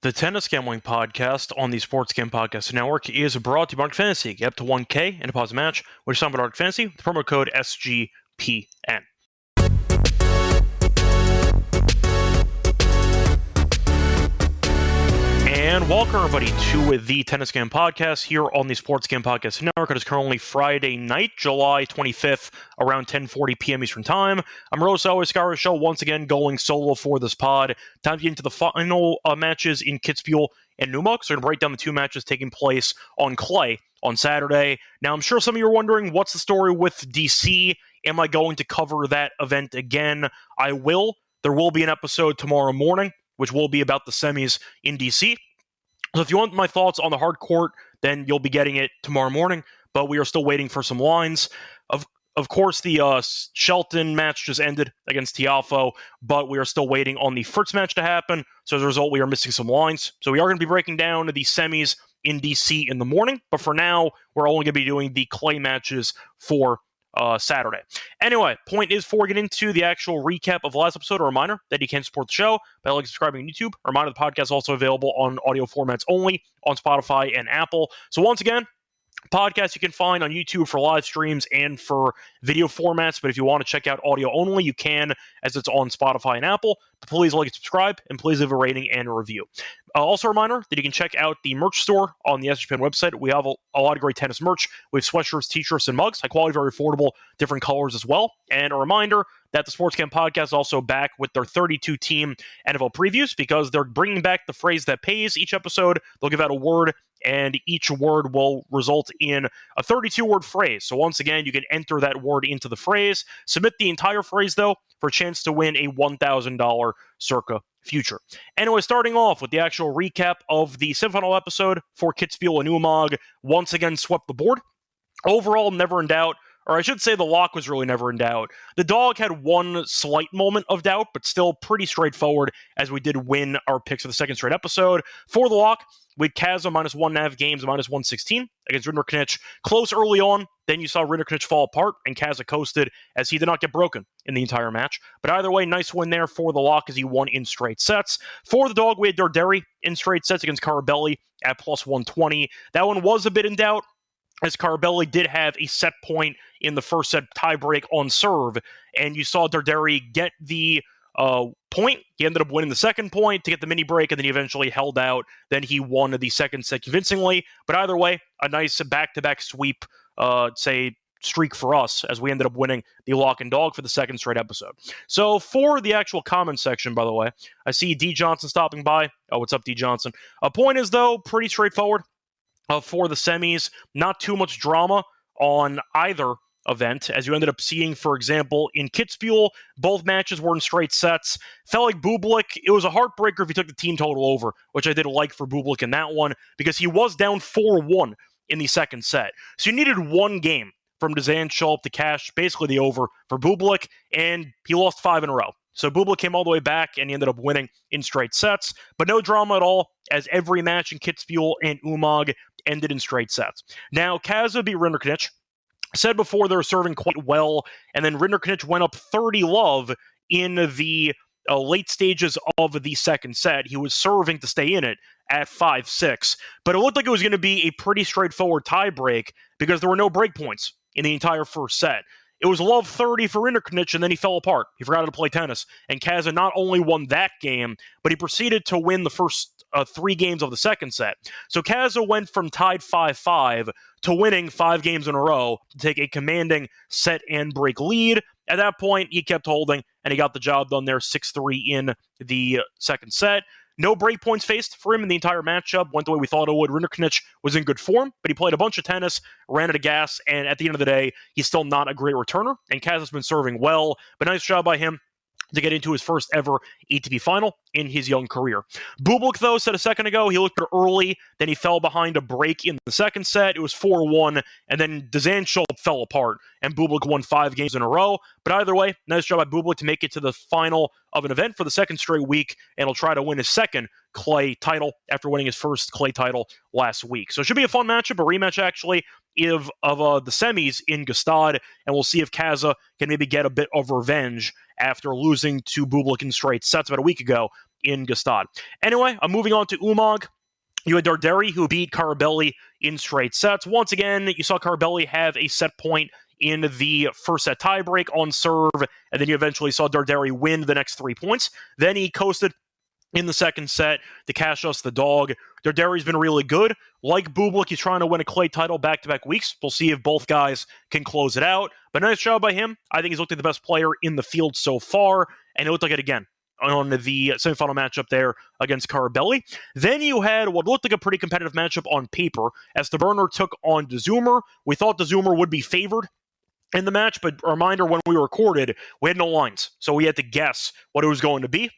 The Tennis Gambling Podcast on the Sports Game Podcast Network is brought to you by Arc Fantasy. Get up to 1K in a deposit match with some Arc Fantasy with the promo code SGPN. And welcome everybody to the Tennis Game Podcast here on the Sports Game Podcast Network. It is currently Friday night, July 25th, around 10:40 p.m. Eastern Time. I'm Rosa Skyra Show, once again going solo for this pod. Time to get into the final matches in Kitzbuhel and Umag. So we're going to break down the two matches taking place on clay on Saturday. Now, I'm sure some of you are wondering, what's the story with DC? Am I going to cover that event again? I will. There will be an episode tomorrow morning, which will be about the semis in DC. So if you want my thoughts on the hard court, then you'll be getting it tomorrow morning, but we are still waiting for some lines. Of course, the Shelton match just ended against Tiafo, but we are still waiting on the Fritz match to happen. So as a result, we are missing some lines. So we are going to be breaking down the semis in DC in the morning, but for now, we're only going to be doing the clay matches for Saturday. Anyway, point is, before we get into the actual recap of the last episode, a reminder that you can support the show by like subscribing on YouTube. A reminder the podcast is also available on audio formats only on Spotify and Apple. So once again, podcast you can find on YouTube for live streams and for video formats, but if you want to check out audio only, you can, as it's on Spotify and Apple. But please like and subscribe, and please leave a rating and a review. Also a reminder that you can check out the merch store on the SGPN website. We have a lot of great tennis merch. We have sweatshirts, t-shirts, and mugs. High quality, very affordable, different colors as well. And a reminder that the Sports Camp Podcast is also back with their 32-team NFL previews, because they're bringing back the phrase that pays each episode. They'll give out a word, and each word will result in a 32-word phrase. So once again, you can enter that word into the phrase. Submit the entire phrase, though, for a chance to win a $1,000 circa future. Anyway, starting off with the actual recap of the semifinal episode for Kitzbuhel and Umag. Once again, swept the board. Overall, never in doubt. Or I should say the lock was really never in doubt. The dog had one slight moment of doubt, but still pretty straightforward, as we did win our picks for the second straight episode. For the lock, we had Kaza minus 1.5 games, minus 116 against Rinderknech. Close early on, then you saw Rinderknech fall apart, and Kaza coasted as he did not get broken in the entire match. But either way, nice win there for the lock as he won in straight sets. For the dog, we had Darderi in straight sets against Carabelli at plus 120. That one was a bit in doubt, as Carabelli did have a set point in the first set tiebreak on serve, and you saw Darderi get the point. He ended up winning the second point to get the mini break, and then he eventually held out. Then he won the second set convincingly. But either way, a nice back-to-back sweep, streak for us, as we ended up winning the lock and dog for the second straight episode. So for the actual comment section, by the way, I see D. Johnson stopping by. Oh, what's up, D. Johnson? A point is, though, pretty straightforward. For the semis, not too much drama on either event, as you ended up seeing, for example, in Kitzbuhel, both matches were in straight sets. Felt like Bublik, it was a heartbreaker if he took the team total over, which I did like for Bublik in that one, because he was down 4-1 in the second set. So you needed one game from Dzanchulp to cash basically the over for Bublik, and he lost 5 in a row. So Bublik came all the way back, and he ended up winning in straight sets, but no drama at all, as every match in Kitzbuhel and Umag ended in straight sets. Now, Kaza beat Rinderknech. Said before they were serving quite well, and then Rinderknech went up 30-love in the late stages of the second set. He was serving to stay in it at 5-6, but it looked like it was going to be a pretty straightforward tiebreak because there were no break points in the entire first set. It was love 30 for Rinderknech, and then he fell apart. He forgot how to play tennis, and Kaza not only won that game, but he proceeded to win the first 3 games of the second set. So Kaza went from tied 5-5 to winning 5 games in a row to take a commanding set and break lead. At that point, he kept holding, and he got the job done there, 6-3 in the second set. No break points faced for him in the entire matchup. Went the way we thought it would. Rinderknech was in good form, but he played a bunch of tennis, ran out of gas, and at the end of the day, he's still not a great returner, and Kaza's been serving well, but nice job by him to get into his first ever ATP final in his young career. Bublik, though, said a second ago, he looked early, then he fell behind a break in the second set. It was 4-1, and then Dzanchulp fell apart, and Bublik won 5 games in a row. But either way, nice job by Bublik to make it to the final of an event for the second straight week, and he'll try to win his second clay title after winning his first clay title last week. So it should be a fun matchup, a rematch, actually, of the semis in Gstaad, and we'll see if Kaza can maybe get a bit of revenge after losing to Bublik in straight sets about a week ago in Gstaad. Anyway, I'm moving on to Umag. You had Darderi, who beat Carabelli in straight sets. Once again, you saw Carabelli have a set point in the first set tiebreak on serve, and then you eventually saw Darderi win the next 3 points. Then he coasted in the second set to cash us the dog. Darderi's been really good. Like Bublik, he's trying to win a clay title back-to-back weeks. We'll see if both guys can close it out. But nice job by him. I think he's looked like the best player in the field so far, and he looked like it again on the semifinal matchup there against Carabelli. Then you had what looked like a pretty competitive matchup on paper as Taberner took on De Zoomer. We thought De Zoomer would be favored in the match, but a reminder, when we recorded, we had no lines, so we had to guess what it was going to be.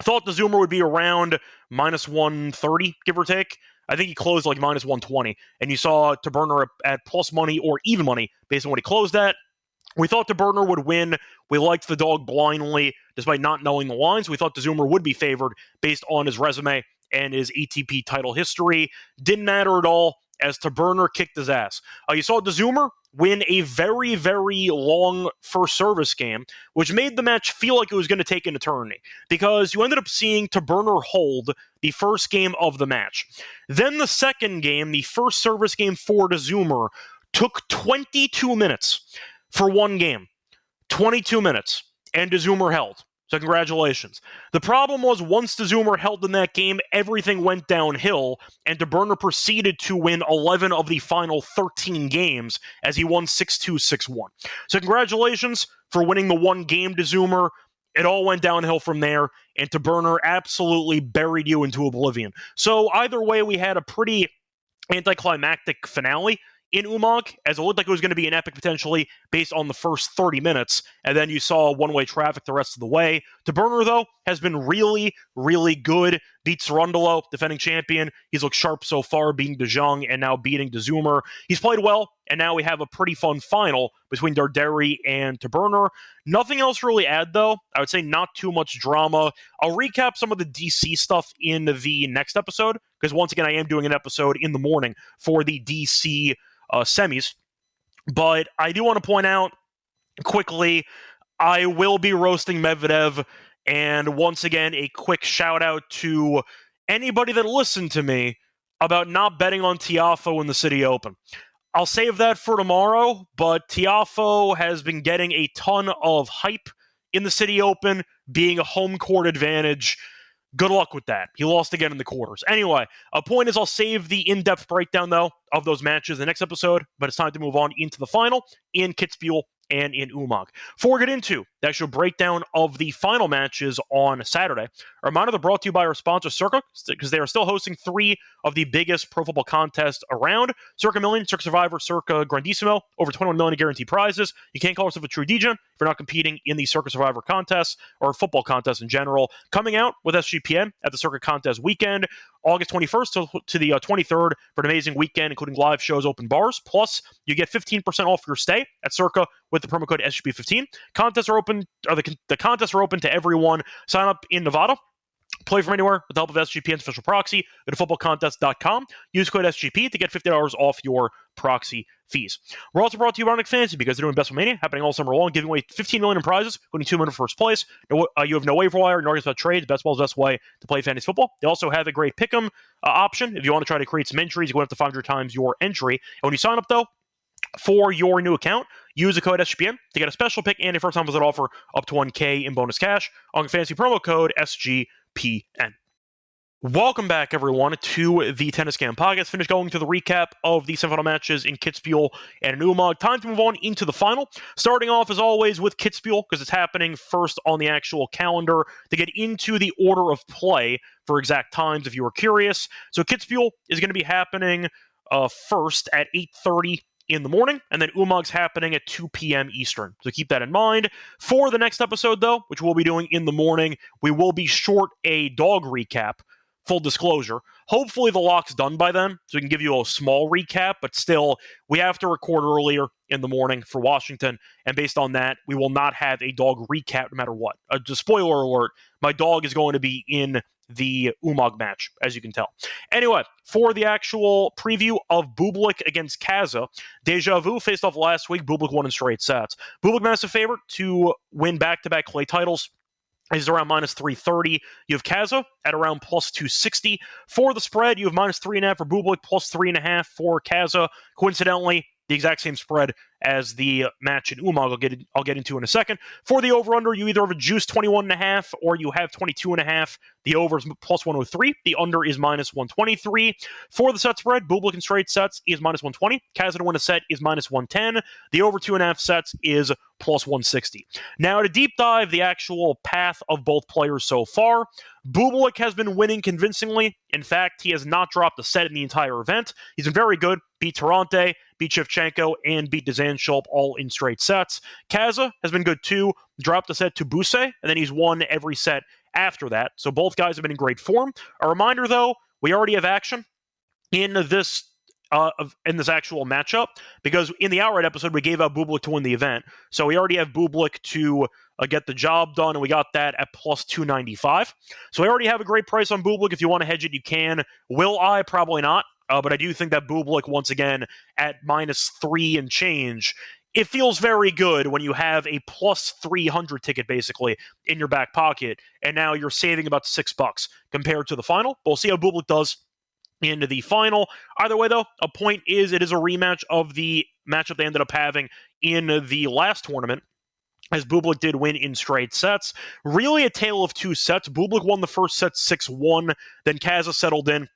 Thought De Zoomer would be around minus 130, give or take. I think he closed like minus 120, and you saw Taberner at plus money or even money based on what he closed at. We thought Taberner would win. We liked the dog blindly, despite not knowing the lines. We thought De Zoomer would be favored based on his resume and his ATP title history. Didn't matter at all as Taberner kicked his ass. You saw De Zoomer win a very, very long first service game, which made the match feel like it was going to take an eternity, because you ended up seeing Taberner hold the first game of the match. Then the second game, the first service game for De Zoomer, took 22 minutes for one game. 22 minutes, and De Zoomer held. So congratulations. The problem was, once De Zoomer held in that game, everything went downhill, and Taberner proceeded to win 11 of the final 13 games as he won 6-2, 6-1. So congratulations for winning the one game, De Zoomer. It all went downhill from there, and Taberner absolutely buried you into oblivion. So either way, we had a pretty anticlimactic finale in Umag, as it looked like it was going to be an epic potentially based on the first 30 minutes, and then you saw one-way traffic the rest of the way. Taberner, though, has been really, really good. Beat Cerundolo, defending champion. He's looked sharp so far, beating De Jong and now beating De Zoomer. He's played well, and now we have a pretty fun final between Darderi and Taberner. Nothing else really add, though. I would say not too much drama. I'll recap some of the DC stuff in the next episode, because once again, I am doing an episode in the morning for the DC semis. But I do want to point out quickly, I will be roasting Medvedev, and once again, a quick shout out to anybody that listened to me about not betting on Tiafoe in the City Open. I'll save that for tomorrow, but Tiafoe has been getting a ton of hype in the City Open, being a home court advantage. Good luck with that. He lost again in the quarters. Anyway, a point is, I'll save the in-depth breakdown, though, of those matches in the next episode, but it's time to move on into the final in Kitzbuhel and in Umag. Before we get into the actual breakdown of the final matches on Saturday, a reminder they're brought to you by our sponsor, Circa, because they are still hosting 3 of the biggest pro football contests around. Circa Million, Circa Survivor, Circa Grandissimo, over 21 million in guaranteed prizes. You can't call yourself a true DJ if you're not competing in the Circa Survivor contests or football contests in general. Coming out with SGPN at the Circa Contest weekend, August 21st to the 23rd for an amazing weekend, including live shows, open bars. Plus, you get 15% off your stay at Circa with the promo code SGP15. Contests are open, or the contests are open to everyone. Sign up in Nevada. Play from anywhere with the help of SGPN's official proxy. Go to footballcontest.com. Use code SGP to get $50 off your proxy fees. We're also brought to you by Nick Fantasy, because they're doing Best Mania happening all summer long, giving away $15 million in prizes, including $2 million for first place. You have no waiver wire, no arguments about trades. Best ball is the best way to play fantasy football. They also have a great pick'em option. If you want to try to create some entries, you go up to 500 times your entry. And when you sign up, though, for your new account, use the code SGPN to get a special pick and a first-time visit offer up to $1,000 in bonus cash on fantasy promo code SGPN. Welcome back, everyone, to the Tennis Scam Podcast. Finished going through the recap of the semifinal matches in Kitzbuhel and in Umag. Time to move on into the final. Starting off, as always, with Kitzbuhel, because it's happening first on the actual calendar, to get into the order of play for exact times, if you were curious. So Kitzbuhel is going to be happening first at 8:30 in the morning, and then Umag's happening at 2 p.m. Eastern. So keep that in mind. For the next episode, though, which we'll be doing in the morning, we will be short a dog recap. Full disclosure. Hopefully the lock's done by then, so we can give you a small recap, but still, we have to record earlier in the morning for Washington, and based on that, we will not have a dog recap no matter what. Just spoiler alert, my dog is going to be in the Umag match, as you can tell. Anyway, for the actual preview of Bublik against Kaza, Deja Vu faced off last week. Bublik won in straight sets. Bublik massive favorite to win back-to-back clay titles is around minus 330. You have Kaza at around plus 260. For the spread, you have minus 3.5 for Bublik, plus 3.5 for Kaza. Coincidentally, the exact same spread as the match in Umag I'll get into in a second. For the over-under, you either have a juice 21.5 or you have 22.5. The over is plus 103. The under is minus 123. For the set spread, Bublik in straight sets is minus 120. Kaza to win a set is minus 110. The over 2.5 sets is plus 160. Now, to deep dive the actual path of both players so far, Bublik has been winning convincingly. In fact, he has not dropped a set in the entire event. He's been very good. Beat Tarante, beat Shevchenko, and beat Dzanchulp all in straight sets. Kaza has been good too. Dropped a set to Buse, and then he's won every set after that. So both guys have been in great form. A reminder, though, we already have action in this actual matchup, because in the outright episode we gave out Bublik to win the event. So we already have Bublik to get the job done, and we got that at plus 295. So we already have a great price on Bublik. If you want to hedge it, you can. Will I? Probably not. But I do think that Bublik, once again, at minus 3 and change, it feels very good when you have a plus 300 ticket, basically, in your back pocket, and now you're saving about $6 compared to the final. We'll see how Bublik does into the final. Either way, though, a point is it is a rematch of the matchup they ended up having in the last tournament, as Bublik did win in straight sets. Really a tale of two sets. Bublik won the first set 6-1, then Kaza settled in,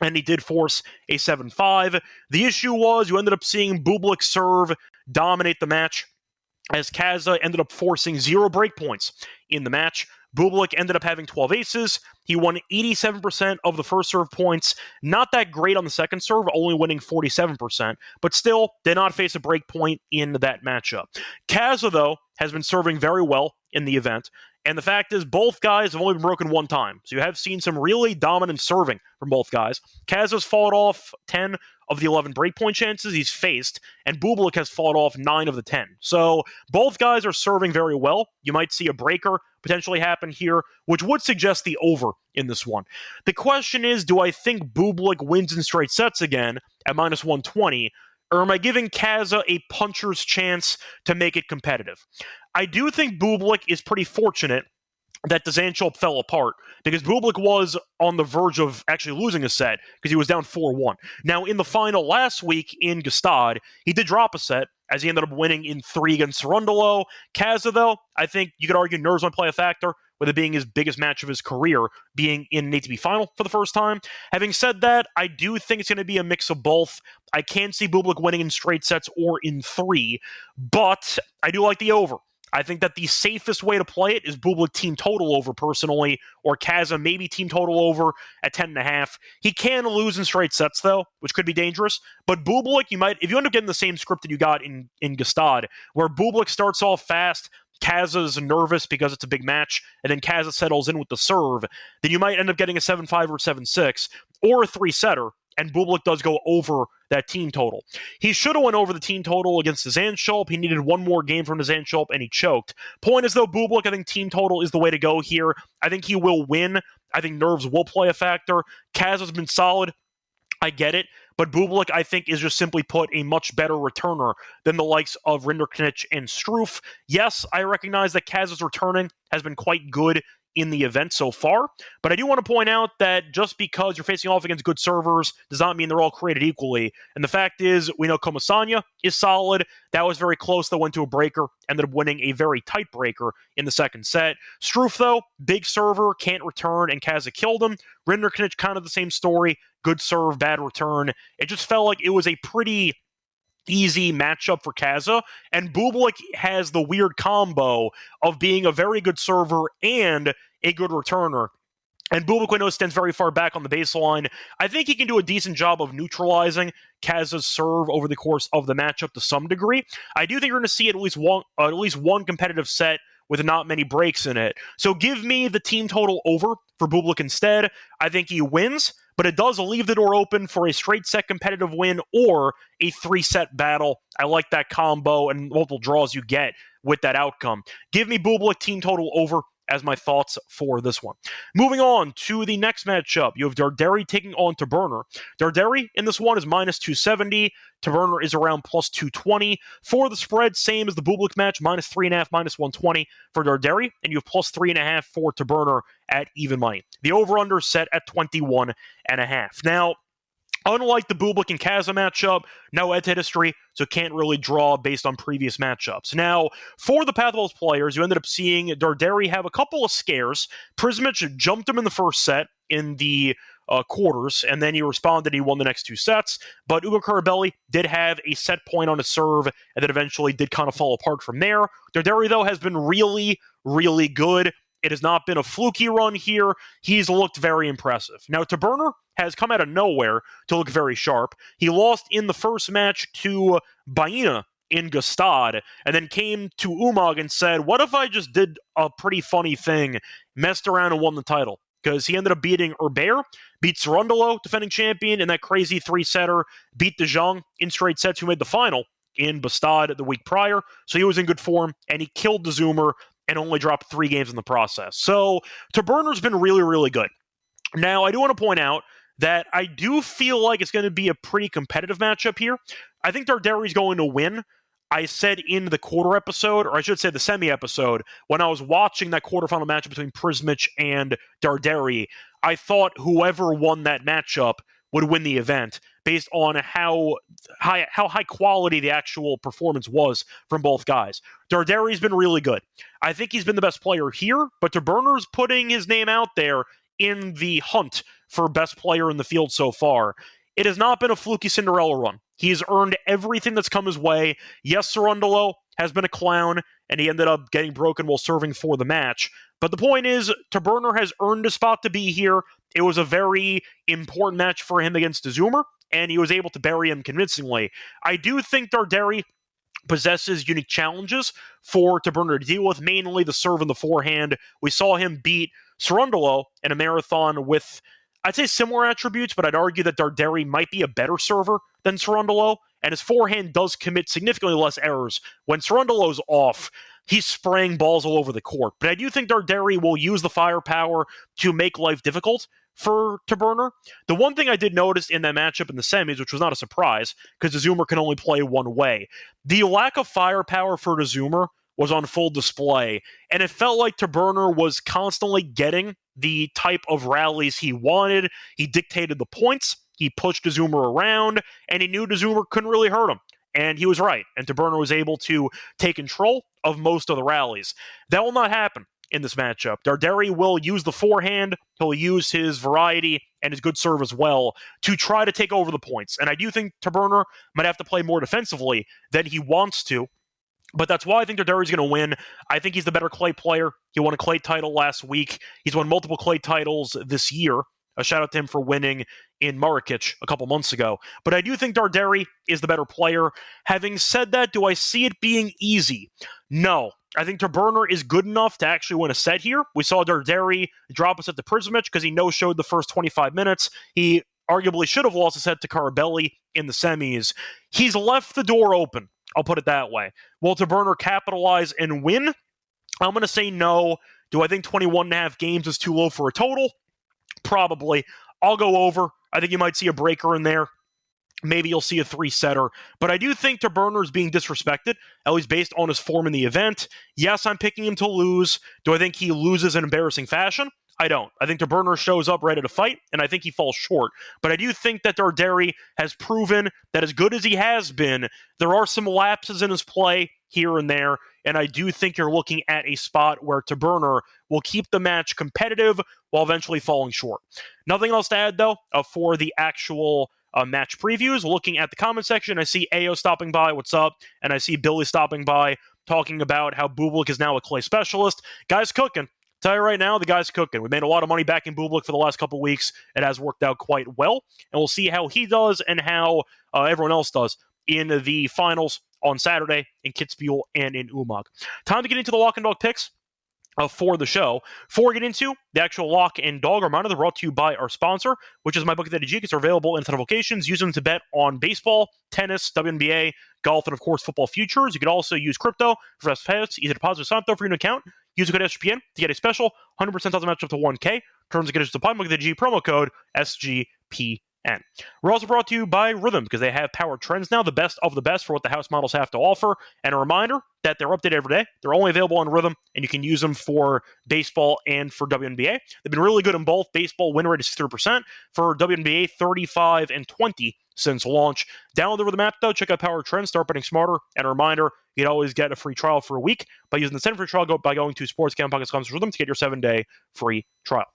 and he did force a 7-5. The issue was you ended up seeing Bublik serve dominate the match, as Kaza ended up forcing 0 break points in the match. Bublik ended up having 12 aces. He won 87% of the first serve points. Not that great on the second serve, only winning 47%, but still did not face a break point in that matchup. Kaza, though, has been serving very well in the event, and the fact is both guys have only been broken one time, so you have seen some really dominant serving from both guys. Kaza's fought off 10 of the 11 breakpoint chances he's faced, and Bublik has fought off 9 of the 10. So both guys are serving very well. You might see a breaker potentially happen here, which would suggest the over in this one. The question is, do I think Bublik wins in straight sets again at minus 120, or am I giving Kaza a puncher's chance to make it competitive? I do think Bublik is pretty fortunate that Dzanchulp fell apart, because Bublik was on the verge of actually losing a set because he was down 4-1. Now, in the final last week in Gstaad, he did drop a set as he ended up winning in 3 against Cerundolo. Kaza, though, I think you could argue nerves might play a factor, with it being his biggest match of his career, being in an ATP final for the first time. Having said that, I do think it's going to be a mix of both. I can't see Bublik winning in straight sets or in 3, but I do like the over. I think that the safest way to play it is Bublik team total over, personally, or Kaza maybe team total over at 10.5. He can lose in straight sets, though, which could be dangerous. But Bublik, if you end up getting the same script that you got in Gstaad, where Bublik starts off fast, Kaza's nervous because it's a big match, and then Kaza settles in with the serve, then you might end up getting a 7-5 or 7-6, or a 3-setter, and Bublik does go over that team total. He should have went over the team total against Dzanchulp. He needed one more game from Dzanchulp, and he choked. Point is, though, Bublik, I think team total is the way to go here. I think he will win. I think nerves will play a factor. Kaza's been solid. I get it. But Bublik, I think, is just simply put a much better returner than the likes of Rinderknech and Struff. Yes, I recognize that Kaza's returning has been quite good in the event so far, but I do want to point out that just because you're facing off against good servers does not mean they're all created equally. And the fact is, we know Comasanya is solid. That was very close, that went to a breaker, ended up winning a very tight breaker in the second set. Struff, though, big server, can't return, and Kaza killed him. Rinderknech, kind of the same story. Good serve, bad return. It just felt like it was a pretty easy matchup for Kaza, and Bublik has the weird combo of being a very good server and a good returner. And Bublik, we know, stands very far back on the baseline. I think he can do a decent job of neutralizing Kaza's serve over the course of the matchup to some degree. I do think you're going to see at least one competitive set with not many breaks in it. So give me the team total over for Bublik instead. I think he wins, but it does leave the door open for a straight set competitive win or a 3-set battle. I like that combo and multiple draws you get with that outcome. Give me Bublik team total over as my thoughts for this one. Moving on to the next matchup, you have Darderi taking on Taberner. Darderi in this one is minus 270. Taberner is around plus 220. For the spread, same as the Bublik match, minus 3.5, minus 120 for Darderi, and you have plus 3.5 for Taberner at even money. The over-under set at 21.5. Now, unlike the Bublik and Kaza matchup, no head-to-head history, so can't really draw based on previous matchups. Now, for the Pathballs players, you ended up seeing Darderi have a couple of scares. Prismic jumped him in the first set in the quarters, and then he responded. He won the next two sets, but Umag Karabelli did have a set point on his serve, and then eventually did kind of fall apart from there. Darderi, though, has been really, really good. It has not been a fluky run here. He's looked very impressive. Now, Taberner has come out of nowhere to look very sharp. He lost in the first match to Baena in Gstaad, and then came to Umag and said, what if I just did a pretty funny thing, messed around and won the title? Because he ended up beating Herbert, beat Cerundolo, defending champion, in that crazy three-setter, beat De Jong in straight sets, who made the final in Gstaad the week prior. So he was in good form, and he killed the Zoomer and only dropped 3 games in the process. So Taberner's been really, really good. Now, I do want to point out that I do feel like it's going to be a pretty competitive matchup here. I think Darderi's going to win. I said in the quarter episode, or I should say the semi-episode, when I was watching that quarterfinal matchup between Prismic and Darderi, I thought whoever won that matchup would win the event based on how high quality the actual performance was from both guys. Darderi's been really good. I think he's been the best player here, but Taberner's putting his name out there in the hunt for best player in the field so far. It has not been a fluky Cinderella run. He's earned everything that's come his way. Yes, Cerundolo has been a clown, and he ended up getting broken while serving for the match. But the point is, Taberner has earned a spot to be here. It was a very important match for him against De Zoomer, and he was able to bury him convincingly. I do think Darderi possesses unique challenges for Taberner to deal with, mainly the serve and the forehand. We saw him beat Cerundolo in a marathon with, I'd say, similar attributes, but I'd argue that Darderi might be a better server than Cerundolo, and his forehand does commit significantly less errors. When Cerundolo's off, he's spraying balls all over the court. But I do think Darderi will use the firepower to make life difficult for Taberner. The one thing I did notice in that matchup in the semis, which was not a surprise, because the Zoomer can only play one way, the lack of firepower for the Zoomer was on full display, and it felt like Taberner was constantly getting the type of rallies he wanted. He dictated the points, he pushed the Zoomer around, and he knew the Zoomer couldn't really hurt him. And he was right, and Taberner was able to take control of most of the rallies. That will not happen in this matchup. Darderi will use the forehand, he'll use his variety and his good serve as well to try to take over the points. And I do think Taberner might have to play more defensively than he wants to, but that's why I think Darderi's going to win. I think he's the better clay player. He won a clay title last week. He's won multiple clay titles this year. A shout out to him for winning in Marrakech a couple months ago. But I do think Darderi is the better player. Having said that, do I see it being easy? No. I think Taberner is good enough to actually win a set here. We saw Darderi drop a set to Prismic because he no-showed the first 25 minutes. He arguably should have lost a set to Karabelli in the semis. He's left the door open. I'll put it that way. Will Taberner capitalize and win? I'm going to say no. Do I think 21.5 games is too low for a total? Probably. I'll go over. I think you might see a breaker in there. Maybe you'll see a 3-setter. But I do think Taberner is being disrespected, at least based on his form in the event. Yes, I'm picking him to lose. Do I think he loses in embarrassing fashion? I don't. I think Taberner shows up ready to fight, and I think he falls short. But I do think that Darderi has proven that as good as he has been, there are some lapses in his play here and there, and I do think you're looking at a spot where Taberner will keep the match competitive while eventually falling short. Nothing else to add, though, for the actual match previews. Looking at the comment section, I see Ayo stopping by, what's up? And I see Billy stopping by, talking about how Bublik is now a clay specialist. Guy's cooking. Tell you right now, the guy's cooking. We made a lot of money back in Bublik for the last couple weeks. It has worked out quite well, and we'll see how he does and how everyone else does in the finals on Saturday in Kitzbuhel and in Umag. Time to get into the Walk and Dog picks. for the show. Before we get into the actual lock and dog, reminder, they're brought to you by our sponsor, which is MyBookie.ag. It's available in a ton of locations. Use them to bet on baseball, tennis, WNBA, golf, and of course football futures. You can also use crypto for best payouts, easy deposit, sign up for your new account. Use the code SGPN to get a special 100% on the match up to 1K. Terms and conditions apply. MyBookie.ag promo code SGPN. We're also brought to you by Rhythm because they have power trends now, the best of the best for what the house models have to offer. And a reminder that they're updated every day. They're only available on Rhythm, and you can use them for baseball and for WNBA. They've been really good in both. Baseball win rate is 30%. For WNBA, 35 and 20 since launch. Download the Rhythm app, though. Check out power trends. Start betting smarter. And a reminder, you can always get a free trial for a week by using the 7-free trial by going to sportsgamblingpodcast.com/rhythm to get your 7-day free trial.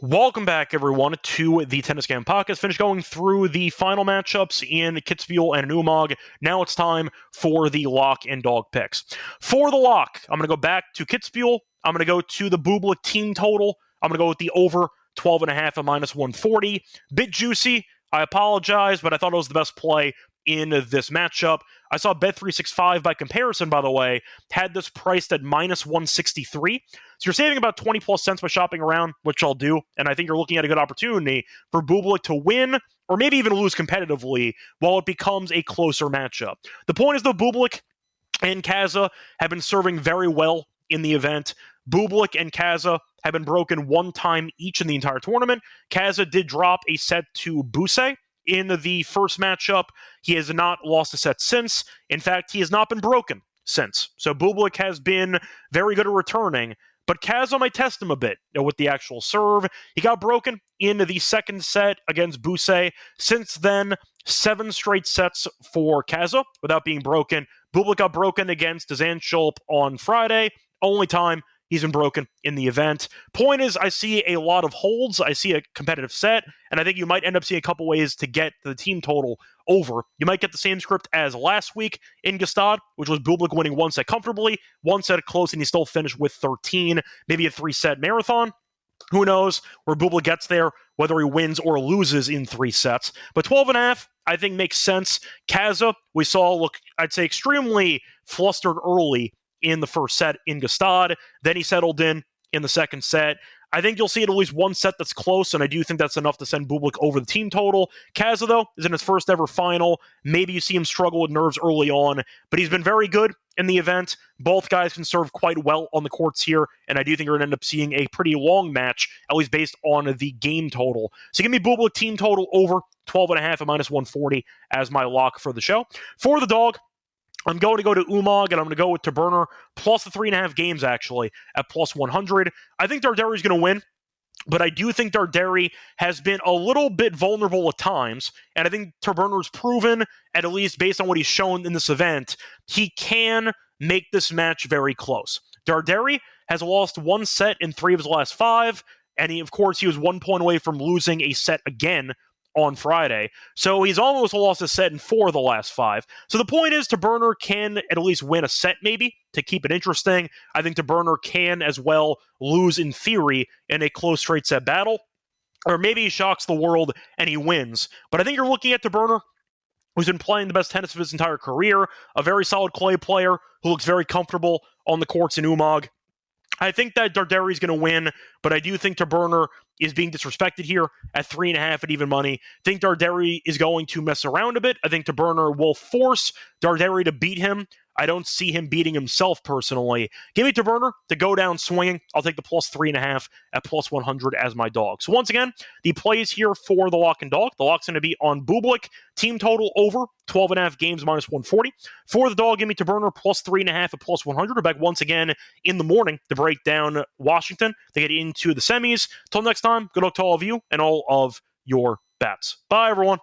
Welcome back, everyone, to the Tennis Game Podcast. Finished going through the final matchups in Kitzbuhel and Umag. Now it's time for the lock and dog picks. For the lock, I'm going to go back to Kitzbuhel. I'm going to go to the Bublik team total. I'm going to go with the over 12.5 at -140. Bit juicy. I apologize, but I thought it was the best play in this matchup. I saw Bet365 by comparison, by the way, had this priced at -163. So you're saving about 20 plus cents by shopping around, which I'll do. And I think you're looking at a good opportunity for Bublik to win or maybe even lose competitively while it becomes a closer matchup. The point is, though, Bublik and Kaza have been serving very well in the event. Bublik and Kaza have been broken one time each in the entire tournament. Kaza did drop a set to Buse in the first matchup. He has not lost a set since. In fact, he has not been broken since. So Bublik has been very good at returning, but Kaza might test him a bit with the actual serve. He got broken in the second set against Buse. Since then, 7 straight sets for Kaza without being broken. Bublik got broken against Zanchulp on Friday. Only time he's been broken in the event. Point is, I see a lot of holds. I see a competitive set, and I think you might end up seeing a couple ways to get the team total over. You might get the same script as last week in Gstaad, which was Bublik winning one set comfortably, one set close, and he still finished with 13. Maybe a 3-set marathon. Who knows where Bublik gets there, whether he wins or loses in 3 sets. But 12.5, I think, makes sense. Kaza, we saw look, I'd say, extremely flustered early in the first set in Gstaad. Then he settled in the second set. I think you'll see at least one set that's close, and I do think that's enough to send Bublik over the team total. Kaza, though, is in his first ever final. Maybe you see him struggle with nerves early on, but he's been very good in the event. Both guys can serve quite well on the courts here, and I do think you're going to end up seeing a pretty long match, at least based on the game total. So give me Bublik team total over 12.5 at -140 as my lock for the show. For the dog, I'm going to go to Umag, and I'm going to go with Taberner, plus the 3.5 games, actually, at +100. I think Darderi's going to win, but I do think Darderi has been a little bit vulnerable at times, and I think Taberner's proven, at least based on what he's shown in this event, he can make this match very close. Darderi has lost 1 set in 3 of his last 5, and he was 1 point away from losing a set again on Friday. So he's almost lost a set in 4 of the last 5. So the point is, Taberner can at least win a set maybe to keep it interesting. I think Taberner can as well lose in theory in a close straight set battle. Or maybe he shocks the world and he wins. But I think you're looking at Taberner, who's been playing the best tennis of his entire career, a very solid clay player who looks very comfortable on the courts in Umag. I think that Darderi's going to win, but I do think Taberner is being disrespected here at 3.5 at even money. I think Darderi is going to mess around a bit. I think Taberner will force Darderi to beat him. I don't see him beating himself personally. Give me Taberner to go down swinging. I'll take the plus 3.5 at +100 as my dog. So once again, the plays here for the lock and dog. The lock's going to be on Bublik. Team total over 12.5 games -140. For the dog, give me Taberner plus 3.5 at +100. We're back once again in the morning to break down Washington to get into the semis. Till next time, good luck to all of you and all of your bets. Bye, everyone.